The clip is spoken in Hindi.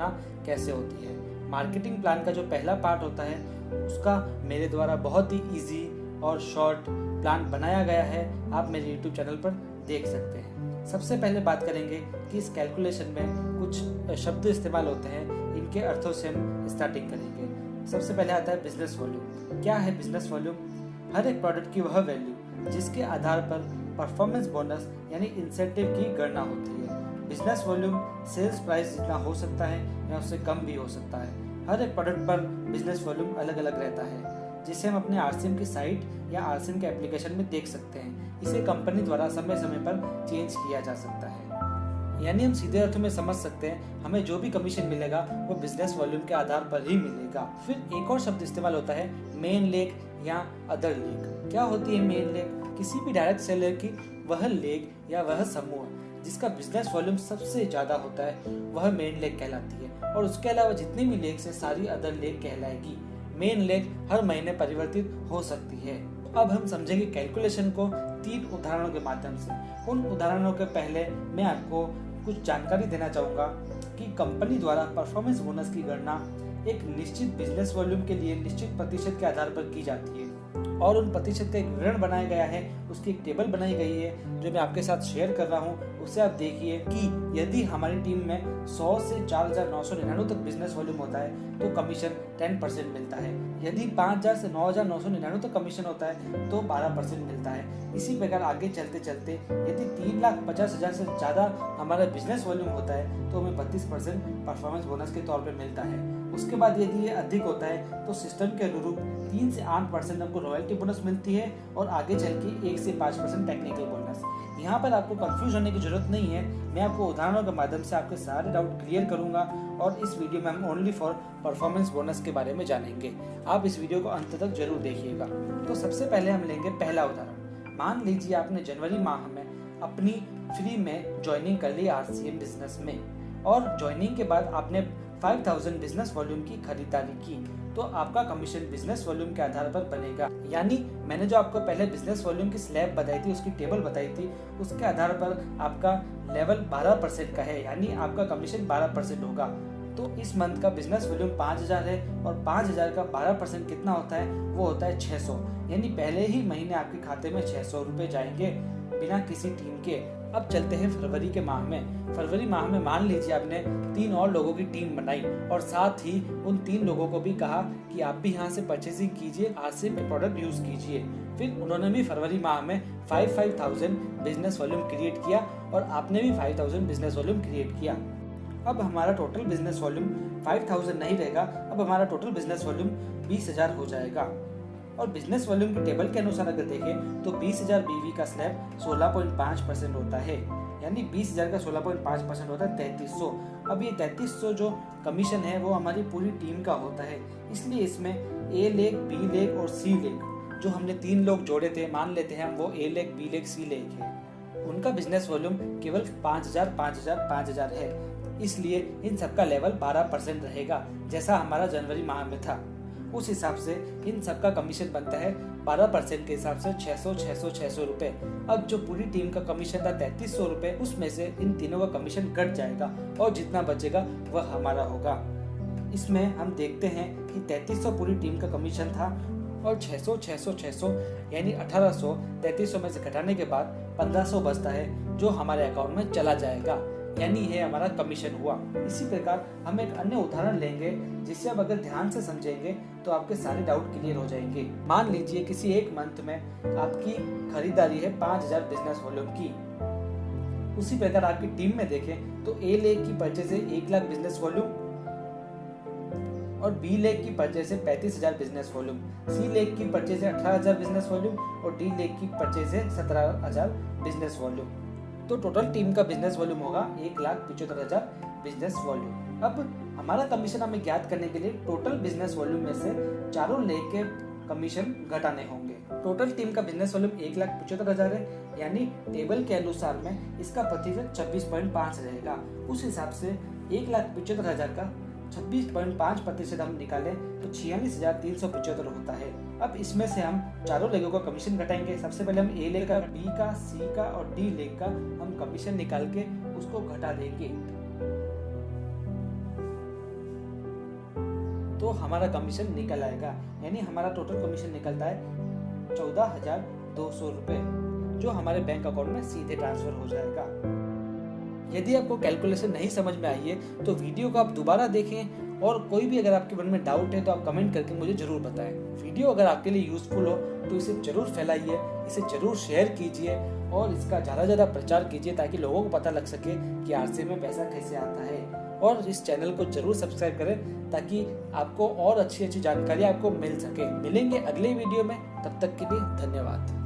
गणना कैसे होती है। मार्केटिंग प्लान का जो पहला पार्ट होता है उसका मेरे द्वारा बहुत ही इजी और शॉर्ट प्लान बनाया गया है, आप मेरे YouTube चैनल पर देख सकते हैं। सबसे पहले बात करेंगे कि इस कैलकुलेशन में कुछ शब्द इस्तेमाल होते हैं, इनके अर्थों से हम स्टार्टिंग करेंगे। सबसे पहले आता है बिजनेस वॉल्यूम। क्या है बिजनेस वॉल्यूम? हर एक प्रोडक्ट की वह वैल्यू जिसके आधार पर परफॉर्मेंस बोनस यानी इंसेंटिव की गणना होती है। बिजनेस वॉल्यूम सेल्स प्राइस जितना हो सकता है या उससे कम भी हो सकता है। हर एक प्रोडक्ट पर बिजनेस वॉल्यूम अलग अलग रहता है, जिसे हम अपने आरसीएम की साइट या आरसीएम के एप्लीकेशन में देख सकते हैं। इसे कंपनी द्वारा समय समय पर चेंज किया जा सकता है। यानी हम सीधे अर्थों में समझ सकते हैं हमें जो भी कमीशन मिलेगा वो बिजनेस वॉल्यूम के आधार पर ही मिलेगा। फिर एक और शब्द इस्तेमाल होता है मेन लेग या अदर लेग। क्या होती है मेन लेग? किसी भी डायरेक्ट सेलर की वह लेग या वह समूह जिसका बिजनेस वॉल्यूम सबसे ज्यादा होता है वह मेन लेग कहलाती है, और उसके अलावा जितनी भी लेग से सारी अदर लेग कहलाएगी। मेन लेग हर महीने परिवर्तित हो सकती है। अब हम समझेंगे कैलकुलेशन को 3 उदाहरणों के माध्यम से। उन उदाहरणों के पहले मैं आपको कुछ जानकारी देना चाहूँगा कि कंपनी द्वारा परफॉर्मेंस बोनस की गणना एक निश्चित बिजनेस वॉल्यूम के लिए निश्चित प्रतिशत के आधार पर की जाती है, और उन प्रतिशत का एक विवरण बनाया गया है, उसकी एक टेबल बनाई गई है जो मैं आपके साथ शेयर कर रहा हूँ। उसे आप देखिए कि यदि हमारी टीम में 100 से 4,999 तक बिजनेस वॉल्यूम होता है तो कमीशन 10% मिलता है। यदि 5,000 से 9,999 तक कमीशन होता है तो 12% मिलता है। इसी प्रकार आगे चलते चलते यदि 3,50,000 से ज़्यादा हमारा बिजनेस वॉल्यूम होता है तो हमें 32% परफॉर्मेंस बोनस के तौर पर मिलता है। उसके बाद यदि ये अधिक होता है तो सिस्टम के अनुरूप 3 से 8% हमको रॉयल्टी बोनस मिलती है, और आगे चल के 1 से 5% टेक्निकल बोनस। यहाँ पर आपको कंफ्यूज होने की जरूरत नहीं है, मैं आपको उदाहरणों के माध्यम से आपके सारे डाउट क्लियर करूंगा, और इस वीडियो में हम ओनली फॉर परफॉर्मेंस बोनस के बारे में जानेंगे। आप इस वीडियो को अंत तक जरूर देखिएगा। तो सबसे पहले हम लेंगे पहला उदाहरण। मान लीजिए आपने जनवरी माह में अपनी फ्री में ज्वाइनिंग कर ली आरसीएम बिजनेस में, और ज्वाइनिंग के बाद आपने 5,000 बिजनेस वॉल्यूम की खरीदारी की, तो आपका कमीशन बिजनेस वॉल्यूम के आधार पर बनेगा। यानी मैंने जो आपको पहले बिजनेस वॉल्यूम की स्लैब बताई थी, उसकी टेबल बताई थी, उसके आधार पर आपका लेवल 12% का है, यानी आपका कमीशन 12% होगा। तो इस मंथ का बिजनेस वॉल्यूम 5,000 है, और 5,000 का 12% कितना होता है? वो होता है 600। यानी पहले ही महीने आपके खाते में 600 रुपए जाएंगे बिना किसी टीम के। अब चलते हैं फरवरी के माह में। फरवरी माह में मान लीजिए आपने 3 और लोगों की टीम बनाई, और साथ ही उन 3 लोगों को भी कहा कि आप भी यहाँ से परचेसिंग कीजिए, आरसीएम के प्रोडक्ट यूज कीजिए। फिर उन्होंने भी फरवरी माह में 5,000 बिजनेस वॉल्यूम क्रिएट किया, और आपने भी 5,000 बिजनेस वॉल्यूम क्रिएट किया। अब हमारा टोटल बिजनेस वॉल्यूम 5,000 नहीं रहेगा, अब हमारा टोटल बिजनेस वॉल्यूम 20,000 हो जाएगा। और बिजनेस वॉल्यूम की टेबल के अनुसार अगर देखें तो 20,000 बीवी का स्लैब 16.5% होता है, यानी 20,000 का 16.5% होता है 3300। अब ये 3300 जो कमीशन है वो हमारी पूरी टीम का होता है, इसलिए इसमें ए लेग, बी लेग और सी लेग, जो हमने 3 लोग जोड़े थे, मान लेते हैं हम वो ए लेग, बी लेग, सी लेग है, उनका बिजनेस वॉल्यूम केवल 5,000, 5,000, 5,000 है। इसलिए इन सबका लेवल 12% रहेगा, जैसा हमारा जनवरी माह में था। उस हिसाब से इन सबका कमीशन बनता है 12% के हिसाब से 600, 600, 600 रुपए। अब जो पूरी टीम का कमीशन था 3,300 रुपए, उसमें से इन तीनों का कमीशन कट जाएगा, और जितना बचेगा वह हमारा होगा। इसमें हम देखते हैं कि 3,300 पूरी टीम का कमीशन था, और 600, 600, 600 यानी 1,800 3,300 में से घटाने के बाद 1,500 बचता है, जो हमारे अकाउंट में चला जाएगा, यानी ये हमारा कमीशन हुआ। इसी प्रकार हम एक अन्य उदाहरण लेंगे, जिसे आप अगर ध्यान से समझेंगे तो आपके सारे डाउट क्लियर हो जाएंगे। मान लीजिए किसी एक मंथ में आपकी खरीदारी है 5,000 बिजनेस वॉल्यूम की। उसी प्रकार आपकी टीम में देखें तो ए लेग की परचेज है 1 लाख बिजनेस वॉल्यूम, और बी लेग की परचेज है 35,000 बिजनेस वॉल्यूम, सी लेग की परचेज है 18,000 बिजनेस वॉल्यूम, और डी लेग की परचेज है 17,000 बिजनेस वॉल्यूम। तो टोटल टीम का बिजनेस वॉल्यूम होगा 1,75,000 बिजनेस वॉल्यूम। अब हमारा कमीशन हमें ज्ञात करने के लिए टोटल बिजनेस वॉल्यूम में से चारों लेग के कमीशन घटाने होंगे। टोटल टीम का बिजनेस वॉल्यूम 1,75,000 है, यानी टेबल के अनुसार में इसका प्रतिशत 26.5 रहेगा। उस हिसाब से 1,75,000 का 26.5% हम निकालें तो 46,375 होता है। अब इसमें से हम चारों लेगों का कमीशन घटाएंगे। सबसे पहले हम ए लेग का, बी का, सी का और डी लेग का हम कमीशन निकाल के उसको घटा देंगे। तो हमारा कमीशन निकल आएगा। यानी हमारा टोटल कमीशन निकलता है 14,200 रुपये, जो हमारे बैंक अकाउंट में सीधे ट्रांसफर हो जाएगा। यदि आपको कैलकुलेशन नहीं समझ में आई है तो वीडियो को आप दोबारा देखें, और कोई भी अगर आपके मन में डाउट है तो आप कमेंट करके मुझे जरूर बताएं। वीडियो अगर आपके लिए यूजफुल हो तो इसे जरूर फैलाइए, इसे जरूर शेयर कीजिए और इसका ज़्यादा ज़्यादा प्रचार कीजिए, ताकि लोगों को पता लग सके कि आरसीए में पैसा कैसे आता है। और इस चैनल को जरूर सब्सक्राइब करें ताकि आपको और अच्छी अच्छी जानकारी आपको मिल सके। मिलेंगे अगले वीडियो में, तब तक के लिए धन्यवाद।